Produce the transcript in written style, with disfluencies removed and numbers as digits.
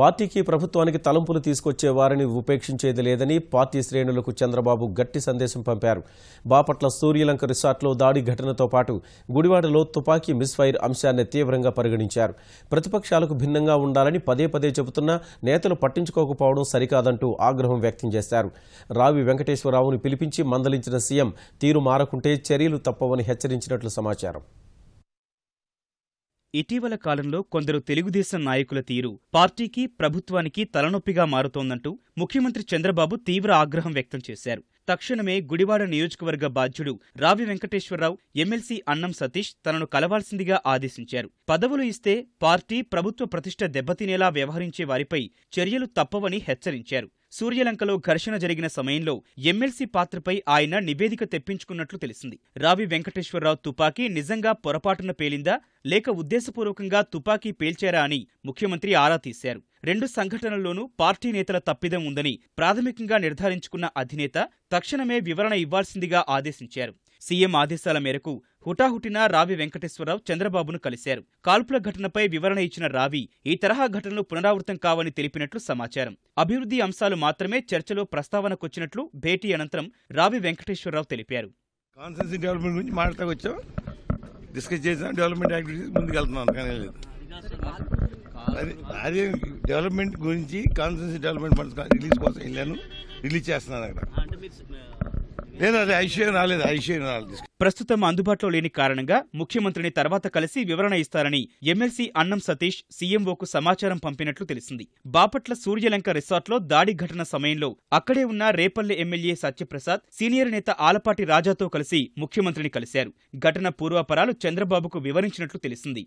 పార్టీకి ప్రభుత్వానికి తలంపులు తీసుకొచ్చే వారిని ఉపేక్షించేది లేదని పార్టీ శ్రేణులకు చంద్రబాబు గట్టి సందేశం పంపారు. బాపట్ల సూర్యలంక రిసార్ట్లో దాడి ఘటనతో పాటు గుడివాడలో తుపాకీ మిస్ఫైర్ అంశాన్ని తీవ్రంగా పరిగణించారు. ప్రతిపక్షాలకు భిన్నంగా ఉండాలని పదే పదే చెబుతున్నా నేతలు పట్టించుకోకపోవడం సరికాదంటూ ఆగ్రహం వ్యక్తం చేశారు. రావి వెంకటేశ్వరరావును పిలిపించి మందలించిన సీఎం తీరు మారకుంటే చర్యలు తప్పవని హెచ్చరించినట్లు సమాచారం. ఇటీవల కాలంలో కొందరు తెలుగుదేశం నాయకుల తీరు పార్టీకి ప్రభుత్వానికి తలనొప్పిగా మారుతోందంటూ ముఖ్యమంత్రి చంద్రబాబు తీవ్ర ఆగ్రహం వ్యక్తం చేశారు. తక్షణమే గుడివాడ నియోజకవర్గ బాధ్యుడు రావి వెంకటేశ్వరరావు, ఎమ్మెల్సీ అన్నం సతీష్ తనను కలవాల్సిందిగా ఆదేశించారు. పదవులు ఇస్తే పార్టీ ప్రభుత్వ ప్రతిష్ఠ దెబ్బతినేలా వ్యవహరించే వారిపై చర్యలు తప్పవని హెచ్చరించారు. సూర్యలంకలో ఘర్షణ జరిగిన సమయంలో ఎమ్మెల్సీ పాత్రపై ఆయన నివేదిక తెప్పించుకున్నట్లు తెలిసింది. రావి వెంకటేశ్వరరావు తుపాకీ నిజంగా పొరపాటున పేలిందా లేక ఉద్దేశపూర్వకంగా తుపాకీ పేల్చారా అని ముఖ్యమంత్రి ఆరా తీశారు. 2 సంఘటనల్లోనూ పార్టీ నేతల తప్పిదం ఉందని ప్రాథమికంగా నిర్ధారించుకున్న అధినేత తక్షణమే వివరణ ఇవ్వాల్సిందిగా ఆదేశించారు. సీఎం ఆదేశాల మేరకు హుటాహుటిన రావి వెంకటేశ్వరరావు చంద్రబాబును కలిశారు. కాల్పుల ఘటనపై వివరణ ఇచ్చిన రావి ఈ తరహా ఘటనలు పునరావృతం కావని తెలిపినట్లు సమాచారం. అభివృద్ధి అంశాలు మాత్రమే చర్చలో ప్రస్తావనకొచ్చినట్లు భేటీ అనంతరం రావి వెంకటేశ్వరరావు తెలిపారు. కాన్స్టిట్యూన్సీ డెవలప్మెంట్ గురించి మాట్లాడకొచ్చాం, డిస్కస్ చేసిన డెవలప్మెంట్ యాక్టివిటీస్ ముందుకు వెళ్తున్నాను. కానీ లేదు, అదే డెవలప్మెంట్ గురించి కాన్స్టిట్యూన్సీ డెవలప్మెంట్ ఫండ్స్ రిలీజ్ కోసం వెళ్ళాను, రిలీజ్ చేస్తున్నాను అక్కడ. లేదు, అదే ఐశ్వర్యం రాలేదు. ప్రస్తుతం అందుబాటులో లేని కారణంగా ముఖ్యమంత్రిని తర్వాత కలిసి వివరణ ఇస్తారని ఎమ్మెల్సీ అన్నం సతీష్ సీఎంఓకు సమాచారం పంపినట్లు తెలిసింది. బాపట్ల సూర్యలంక రిసార్ట్లో దాడి ఘటన సమయంలో అక్కడే ఉన్న రేపల్లె ఎమ్మెల్యే సత్యప్రసాద్ సీనియర్ నేత ఆలపాటి రాజాతో కలిసి ముఖ్యమంత్రిని కలిశారు. ఘటన పూర్వాపరాలు చంద్రబాబుకు వివరించినట్లు తెలిసింది.